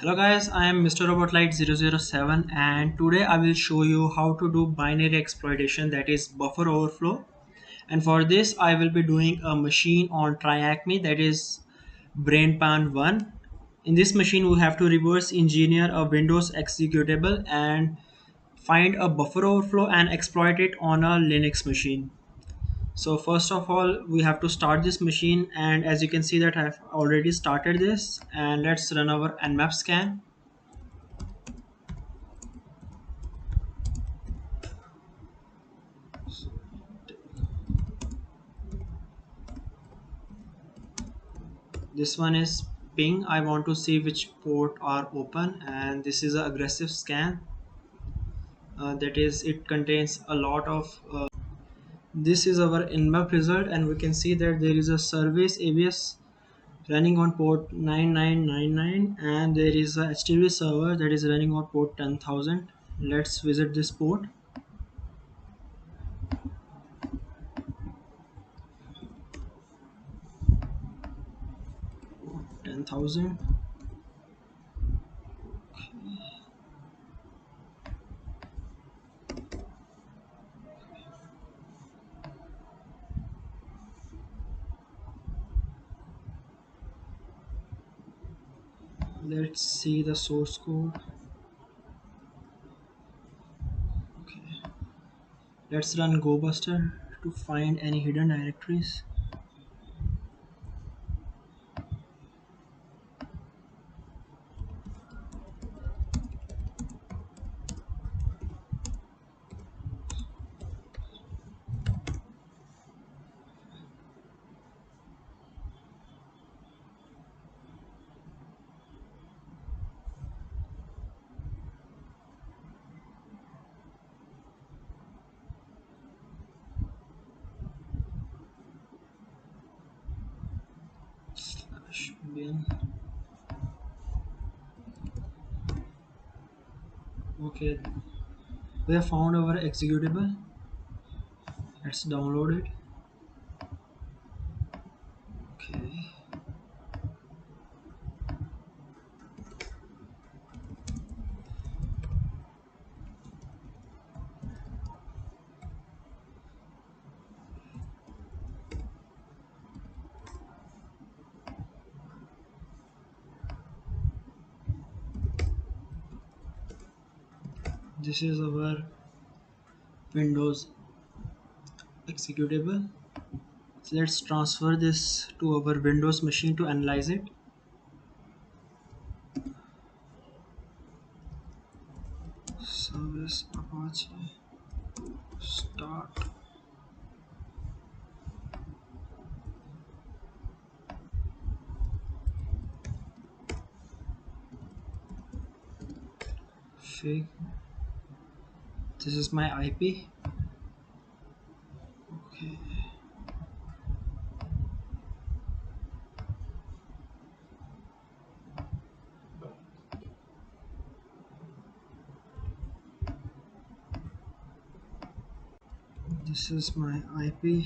Hello guys, I am Mr. Robotlight 007 and today I will show you how to do binary exploitation, that is buffer overflow. And for this I will be doing a machine on Tryhackme, that is Brainpan 1. In this machine we have to reverse engineer a Windows executable and find a buffer overflow and exploit it on a Linux machine. So first of all we have to start this machine, and as you can see that I have already started this, and let's run our nmap scan. This one is ping. I want to see which port are open, and this is an aggressive scan. That is, it contains a lot of this is our nmap result, and we can see that there is a service ABS running on port 9999, and there is a HTTP server that is running on port 10,000. Let's visit this port 10,000. Let's see the source code. Okay, let's run GoBuster to find any hidden directories. Bin. Okay, we have found our executable. Let's download it. Okay, this is our Windows executable. So let's transfer this to our Windows machine to analyze it. Service Apache start. Fake. This is my IP. Okay. This is my IP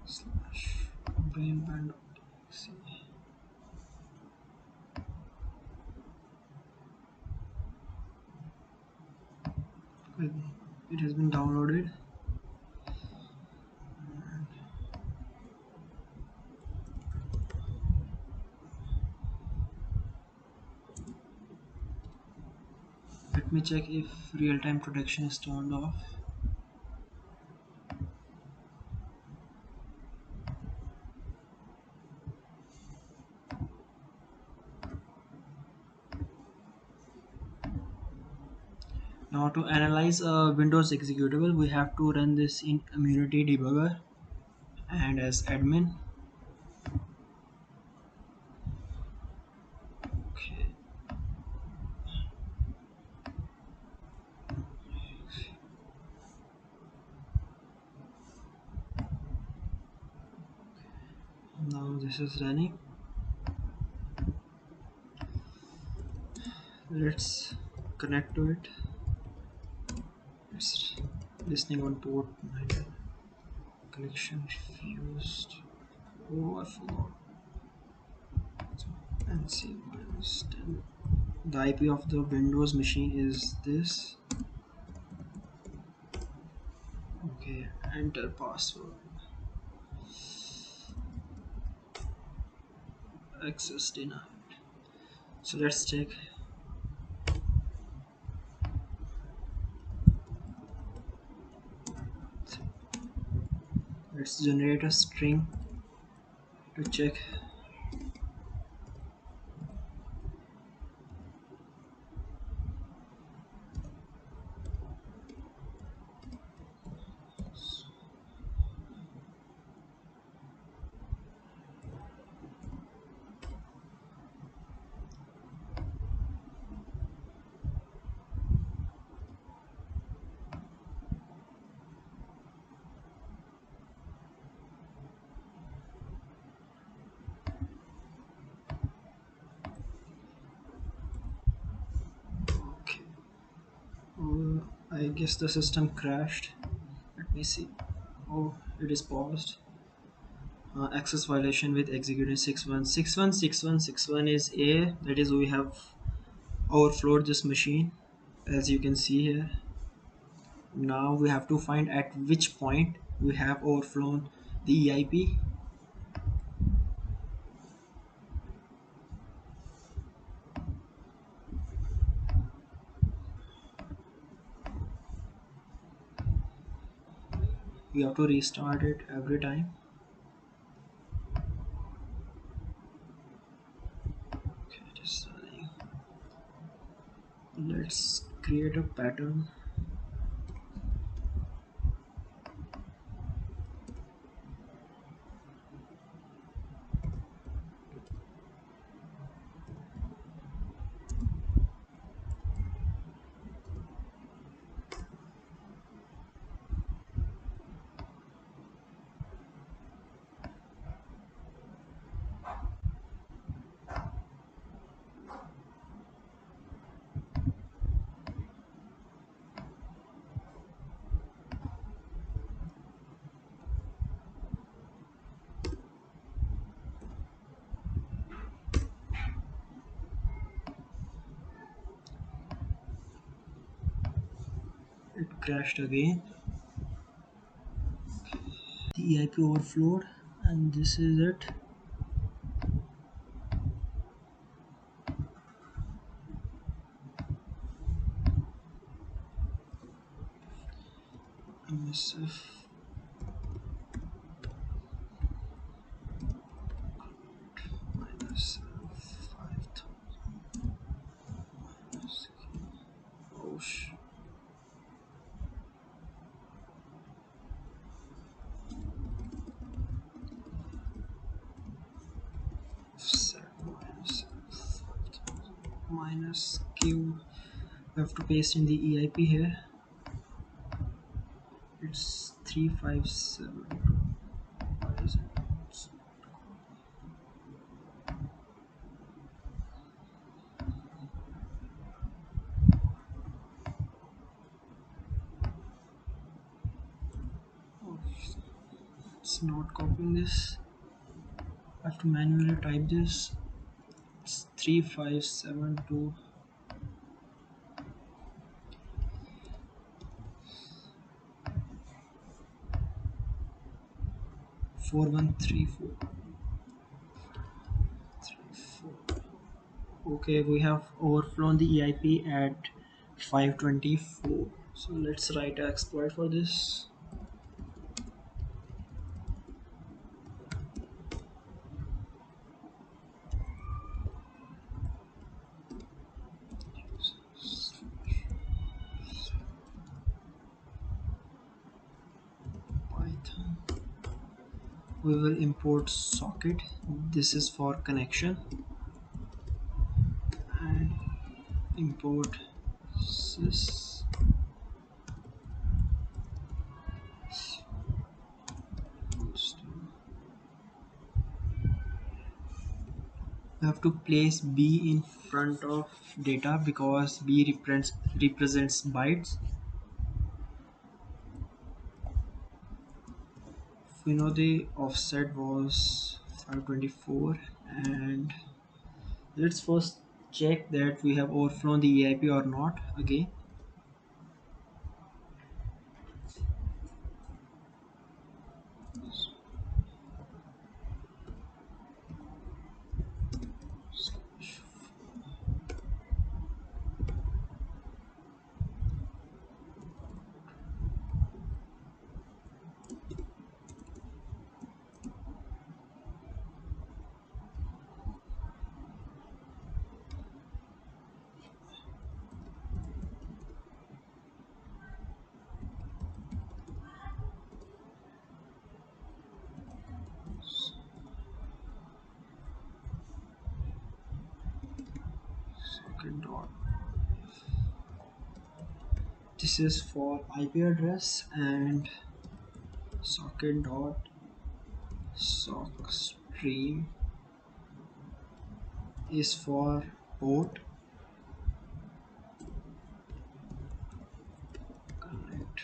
slash brainpan.exe. It has been downloaded. Let me check if real-time protection is turned off. Now to analyze a Windows executable, we have to run this in Community Debugger and as admin. Okay. Now this is running. Let's connect to it. It's listening on port 9. Connection refused. Oh, I forgot. NC -10. The IP of the Windows machine is this. Okay, enter password. Access denied. So let's check. Let's generate a string to check. Okay. I guess the system crashed. Let me see. Oh, it is paused. Access violation with executing 61616161 is A. That is, we have overflowed this machine, as you can see here. Now we have to find at which point we have overflown the EIP. We have to restart it every time. Okay, it is running. Let's create a pattern. It crashed again. The EIP overflowed, and this is it. MSF minus 5000 minus oh 7 minus 5000 minus Q. We have to paste in the EIP here. It's 357. Why is it? Oh, it's not copying this. I have to manually type this. It's 3572 4134. Okay, we have overflown the EIP at 524. So let's write an exploit for this. Python. We will import socket. This is for connection, and import sys. We have to place B in front of data because B represents bytes. We know the offset was 524, and let's first check that we have overflown the EIP or not again. Socket dot. This is for IP address, and socket dot sock stream is for port. Connect.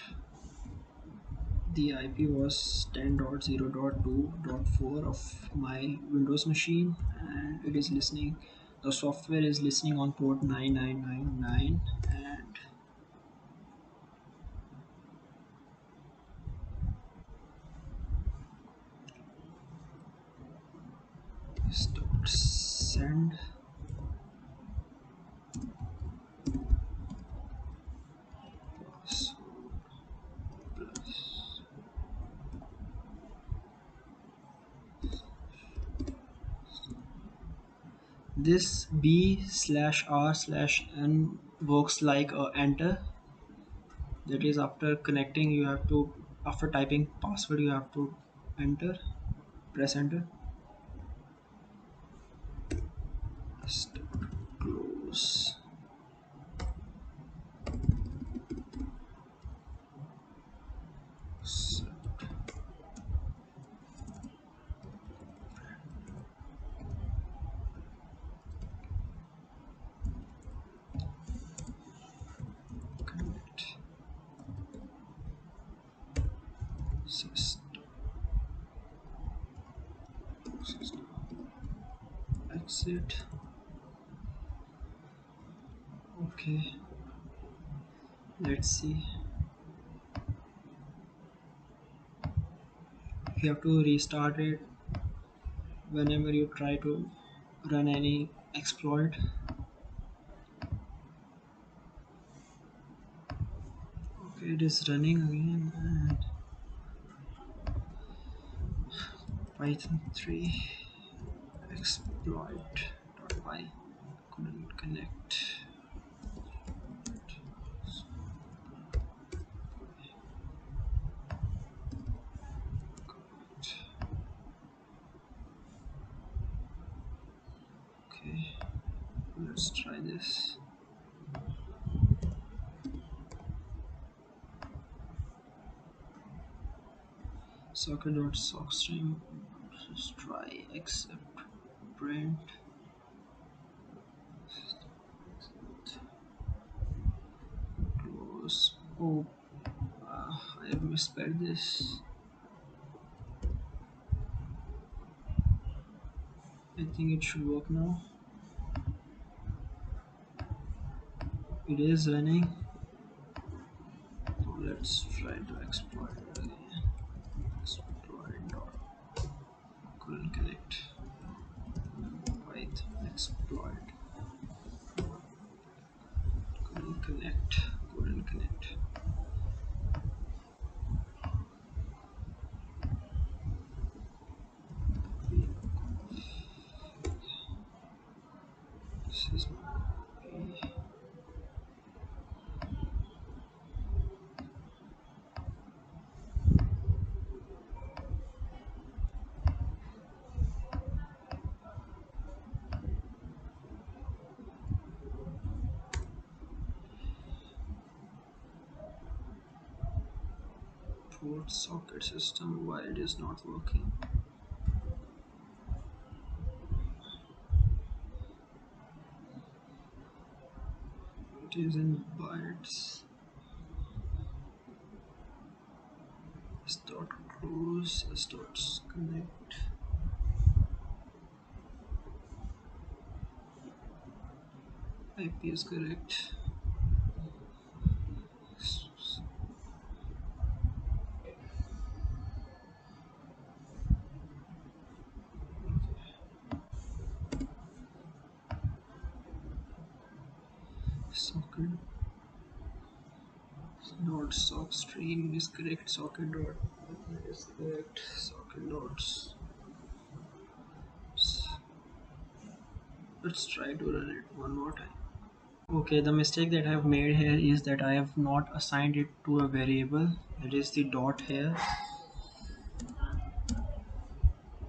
The IP was 10.0.2.4 of my Windows machine, and it is listening. The software is listening on port 9999 and start send. So plus this B/R/N works like a enter. That is, after connecting, you have to, after typing password, you have to enter, press enter. Start, close. Set. Connect. System. Exit. Okay, let's see. You have to restart it whenever you try to run any exploit. Okay, it is running again, and Python 3 exploit.py couldn't connect. Okay, let's try this. Socket.sockstring, just try accept print. Close. Oh, I have misspelled this. I think it should work now. It is running. Let's try to exploit it again. Exploit dot couldn't connect. Python exploit couldn't connect. Couldn't connect. This is port socket system. Why it is not working? It is in bytes. Start close. Starts connect. EIP is correct. Socket dot sock stream is correct. Socket dot is correct. Socket dots. Let's try to run it one more time. Okay, the mistake that I have made here is that I have not assigned it to a variable. That is the dot here.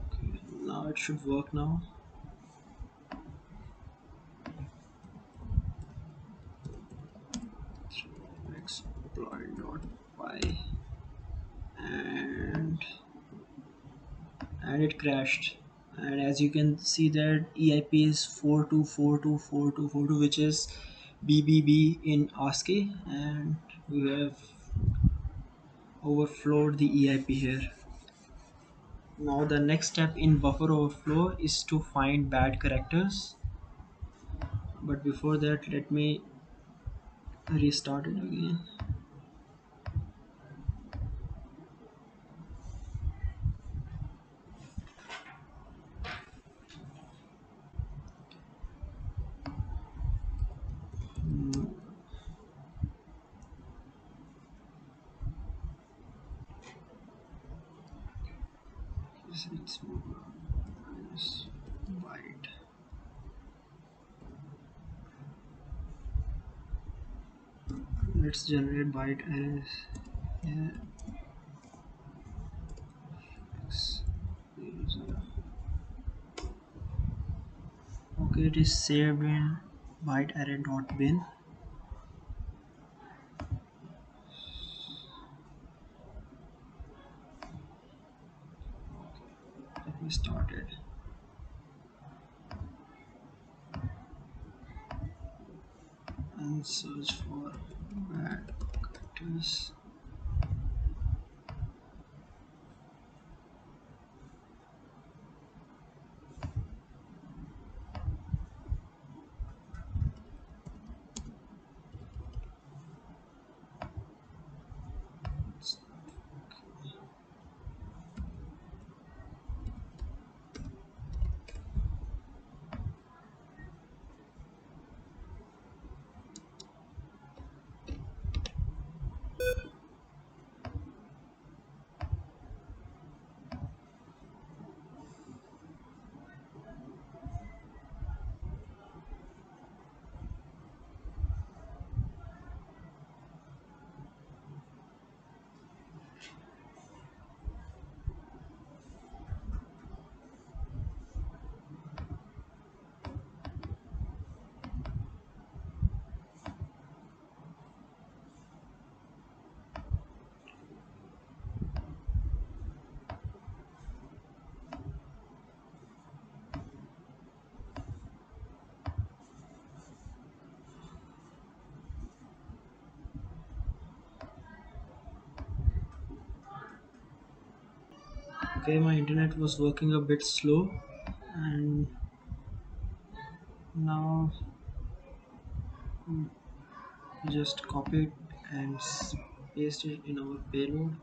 Okay, now it should work now. Exploit dot py and it crashed. And as you can see that EIP is 42424242, which is BBB in ASCII, and we have overflowed the EIP here. Now the next step in buffer overflow is to find bad characters, but before that let me restart it again. No, it's minus byte. Let's generate byte arrays. Yeah. X, 0. Okay, it is saved in byte array.bin. Let me start it and search for bad characters. Okay, my internet was working a bit slow, and now just copy it and paste it in our payload.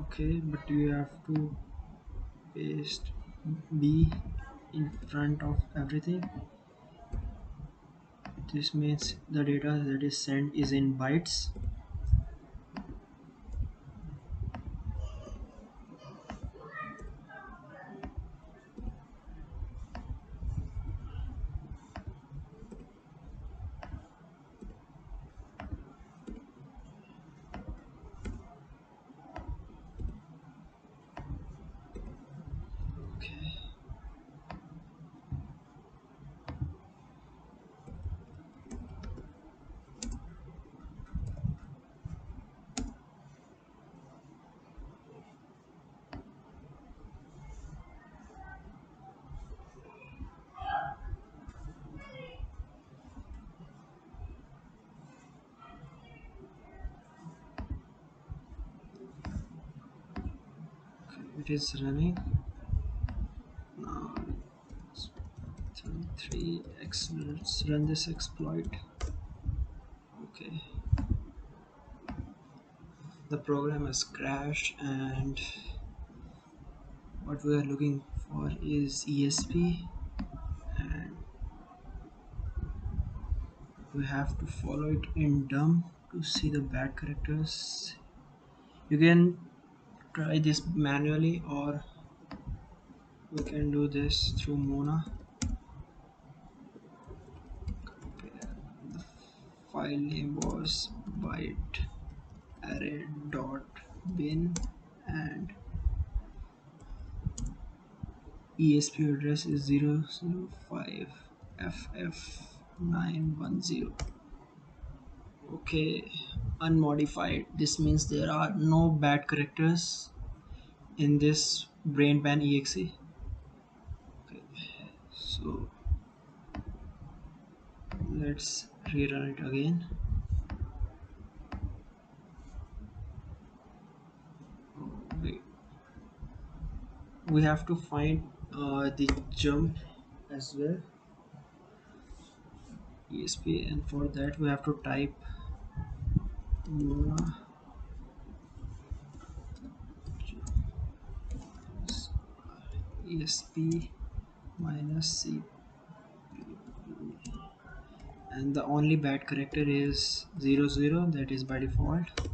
Okay, but you have to paste B in front of everything. This means the data that is sent is in bytes. Okay. It is running. 3x. Let's run this exploit. Okay, the program has crashed, and what we are looking for is ESP, and we have to follow it in dump to see the bad characters. You can try this manually, or we can do this through Mona. The file name was byte array dot bin, and ESP address is 005FF910. Okay, unmodified. This means there are no bad characters in this Brainpan exe. Okay, so let's rerun it again. Wait, we have to find the jump as well, ESP, and for that we have to type Mona ESP minus C, and the only bad character is 00, that is by default.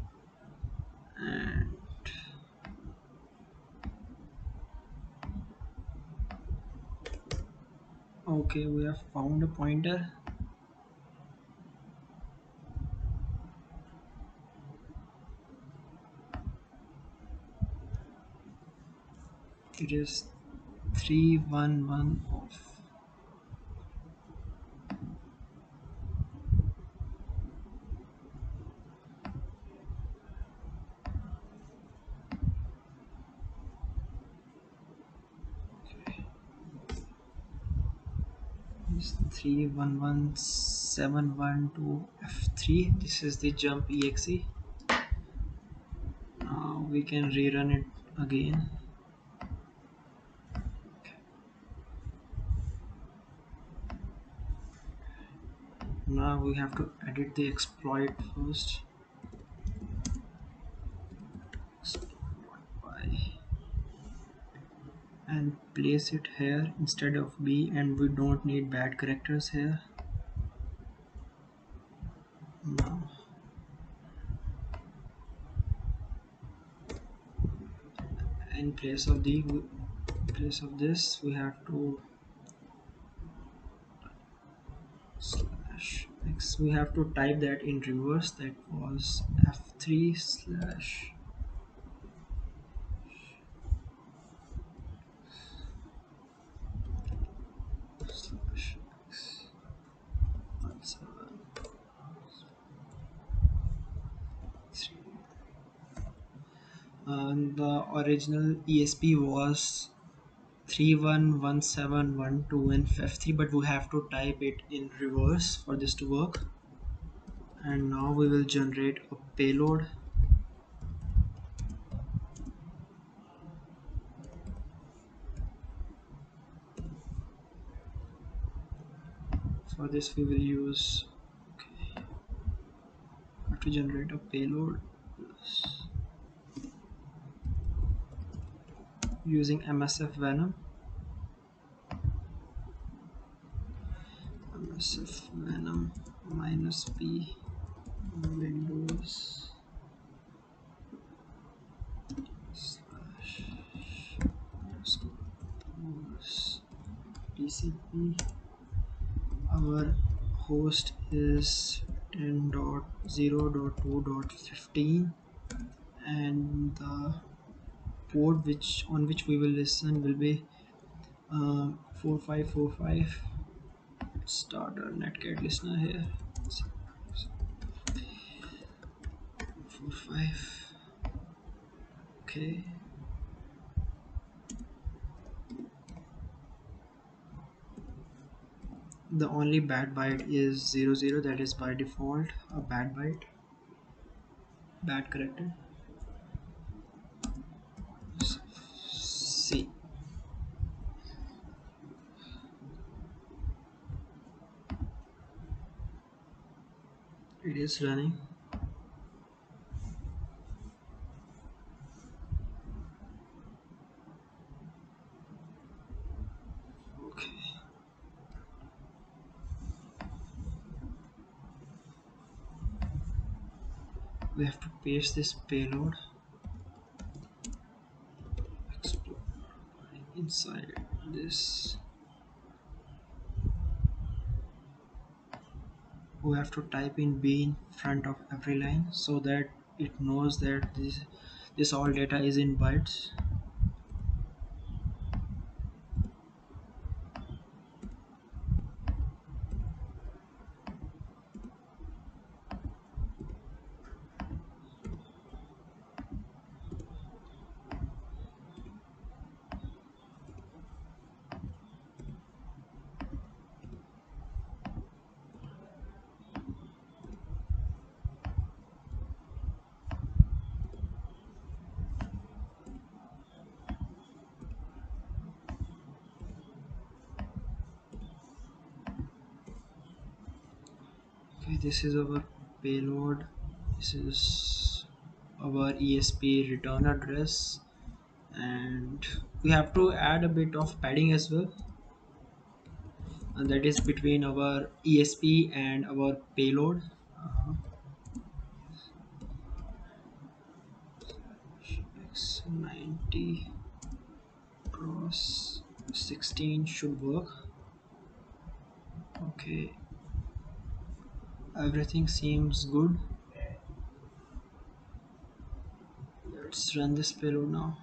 And okay, we have found a pointer. It is 311 off. It's 311712F3. This is the jump exe. Now we can rerun it again. Now we have to edit the exploit first. And place it here instead of B, and we don't need bad characters here. Now in place of this we have to slash x. We have to type that in reverse. That was F3 slash x 173. And the original ESP was 311712 in F3, but we have to type it in reverse for this to work. And now we will generate a payload. For this we will use, okay, have to generate a payload using MSF venom. MSF venom minus P windows slash TCP. Our host is 10.0.2.15, and the port on which we will listen will be 4545. Start our netcat listener here. 45. Okay. The only bad byte is 00, that is by default a bad byte, bad character. C. It is running. Okay, we have to paste this payload inside this. We have to type in B in front of every line so that it knows that this all data is in bytes. Okay, this is our payload. This is our ESP return address, and we have to add a bit of padding as well, and that is between our ESP and our payload. uh, X90 cross 16 should work. Okay, everything seems good. Let's run this payload now.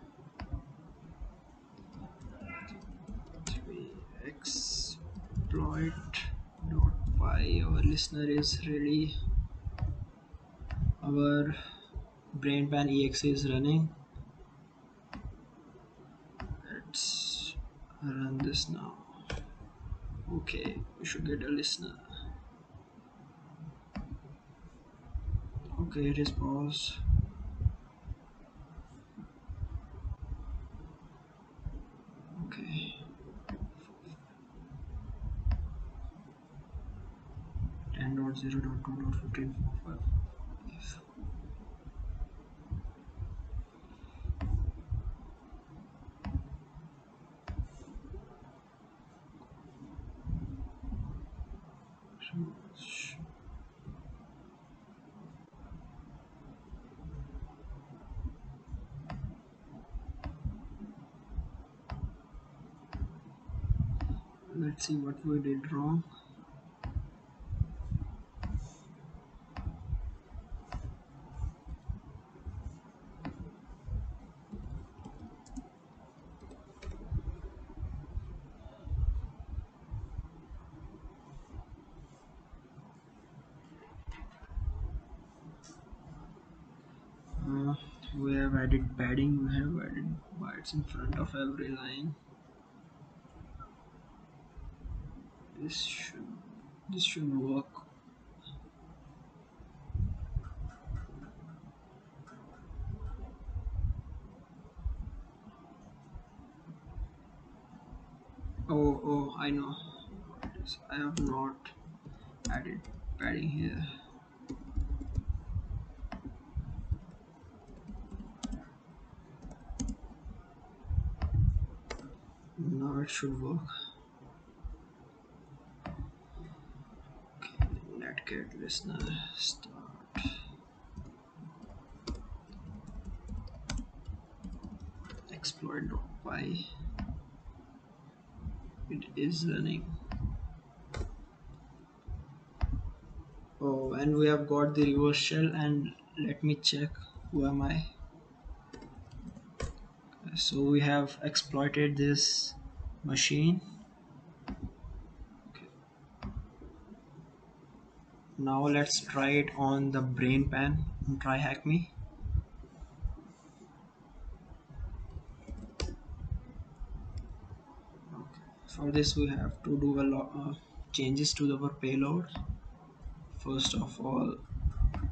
3exploit.py. Our listener is ready. Our Brainpan exe is running. Let's run this now. Okay, we should get a listener. Okay, it is paused. Okay, 10.0.2.15.45. Let's see what we did wrong. Uh, we have added padding, we have added bytes in front of every line. This should this should work. Oh, I know. I have not added padding here. Now it should work. Okay, netget listener start. Exploit.py. It is running. Oh, and we have got the reverse shell, and let me check who am I. So we have exploited this machine. Okay. Now let's try it on the Brainpan and Tryhackme. Okay. For this we have to do a lot of changes to our payload. First of all,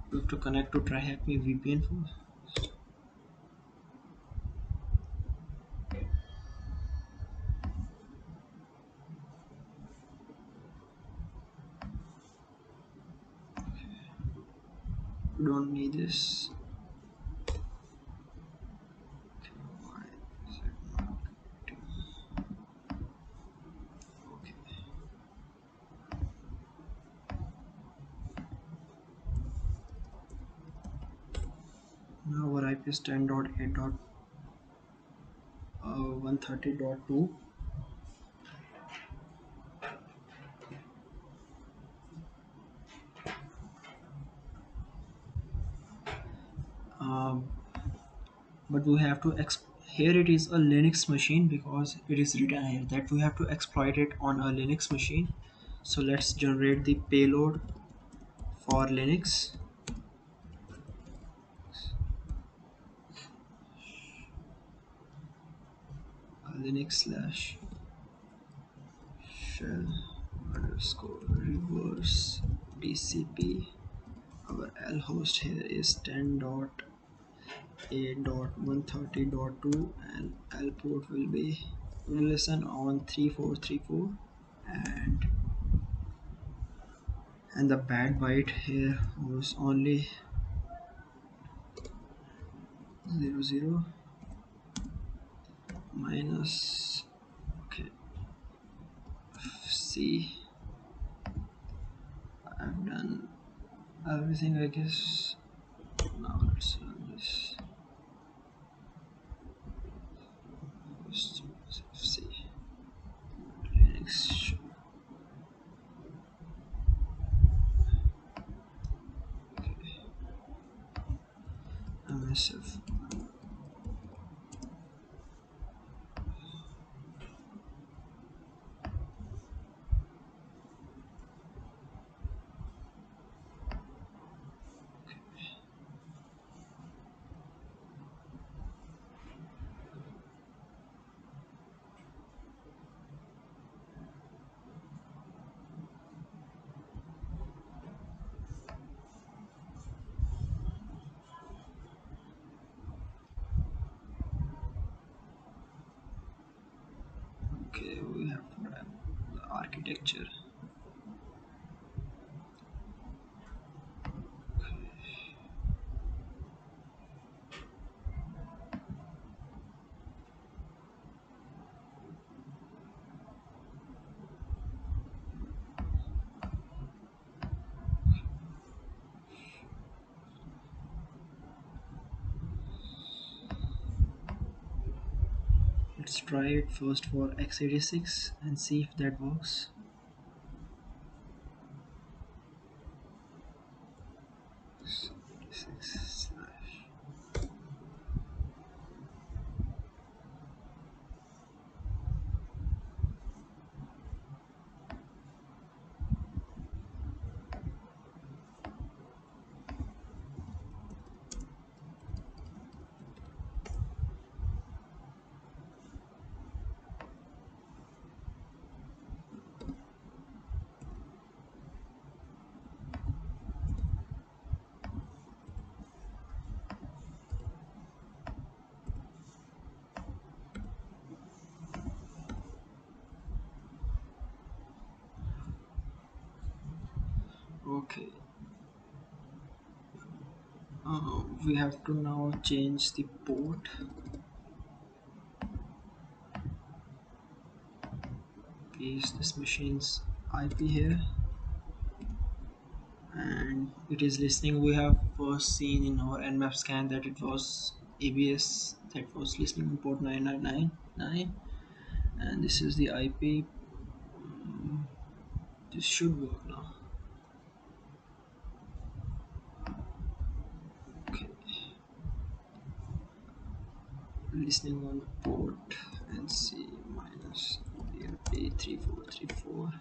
we have to connect to Tryhackme VPN first. We don't need this. Why is it not connecting? Okay. Now our IP is 10.8.130.2. Um, but we have to here it is a Linux machine because it is written here that we have to exploit it on a Linux machine. So let's generate the payload for Linux. Linux slash shell underscore reverse TCP. Our L host here is 10.8.130.2 and L port will listen on 3434 and the bad byte here was only 00 minus. Okay, C. I've done everything I guess. Now let's run this. C Linux MSF. Okay, we have to write the architecture. Let's try it first for x86 and see if that works. Okay, we have to now change the port. Paste this machine's IP here, and it is listening. We have first seen in our nmap scan that it was ABS that was listening on port 9999, and this is the IP. This should work now. Okay, listening on port NC minus DLP 3434.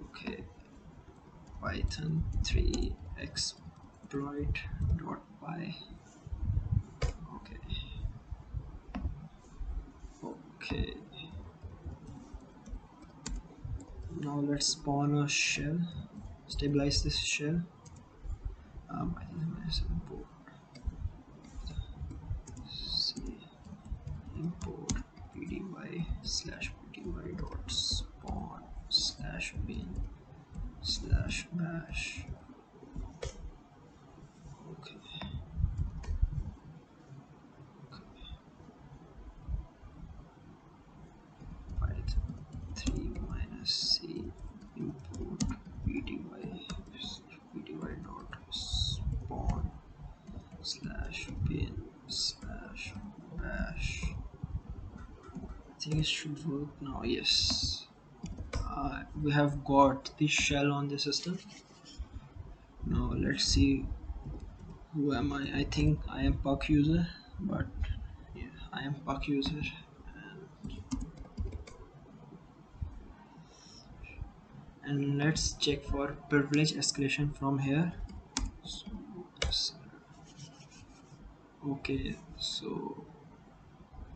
Okay, Python 3 exploit dot py. Okay, okay. Now let's spawn a shell. Stabilize this shell. I think minus import. C import pdy slash pdy dot spawn slash bin slash bash. think it should work now. Yes, we have got the shell on the system. Now let's see, who am I think I am puck user, but yeah, I am puck user. And let's check for privilege escalation from here. So, okay, so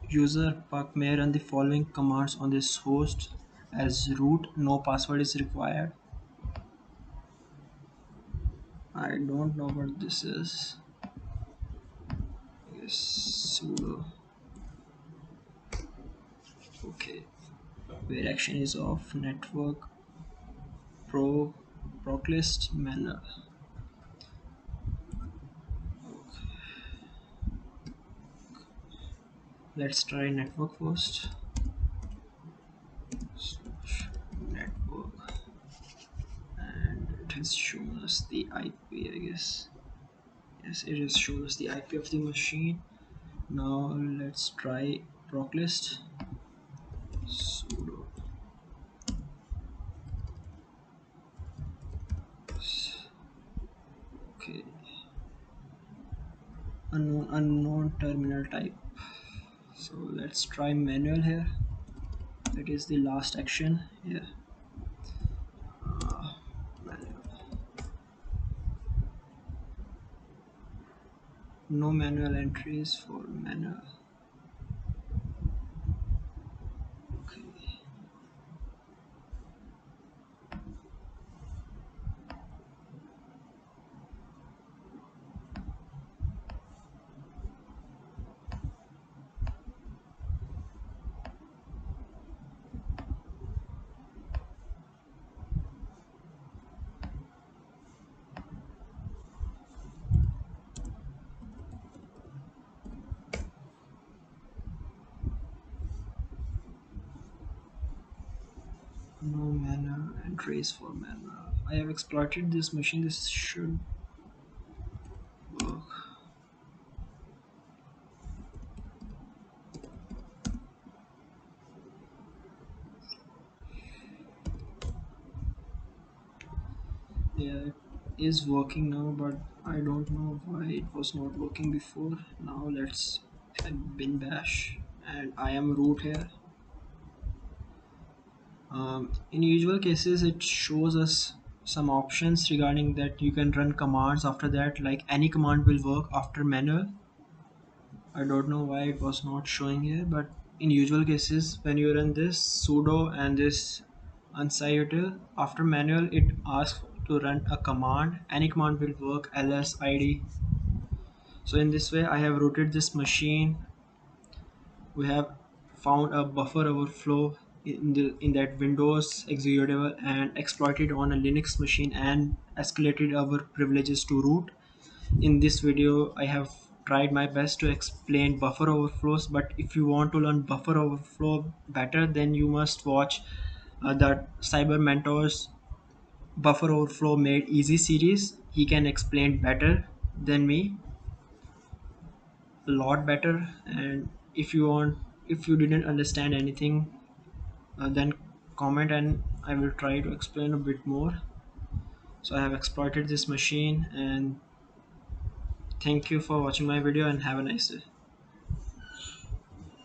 user puck may run the following commands on this host as root. No password is required. I don't know what this is. Yes, sudo. Okay, where action is off. Network proclist manner. Let's try network first. Network, and it has shown us the IP, I guess. Yes, it has shown us the IP of the machine. Now let's try proclist. Sudo. Okay, unknown terminal type. So let's try manual here. It is the last action here. Manual. No manual entries for manual. Okay. No manual entries for manual. I have exploited this machine. This should work. Yeah, it is working now, but I don't know why it was not working before. Now let's bin bash, and I am root here. In usual cases, it shows us some options regarding that you can run commands after that, like any command will work after manual. I don't know why it was not showing here, but in usual cases, when you run this sudo and this untitled after manual, it asks to run a command. Any command will work, ls, id. So in this way, I have rooted this machine. We have found a buffer overflow in that Windows executable and exploited on a Linux machine and escalated our privileges to root. In this video, I have tried my best to explain buffer overflows, but if you want to learn buffer overflow better, then you must watch the Cyber Mentors Buffer Overflow Made Easy series. He can explain better than me, a lot better. And if you didn't understand anything, then comment and I will try to explain a bit more. So I have exploited this machine, and thank you for watching my video and have a nice day.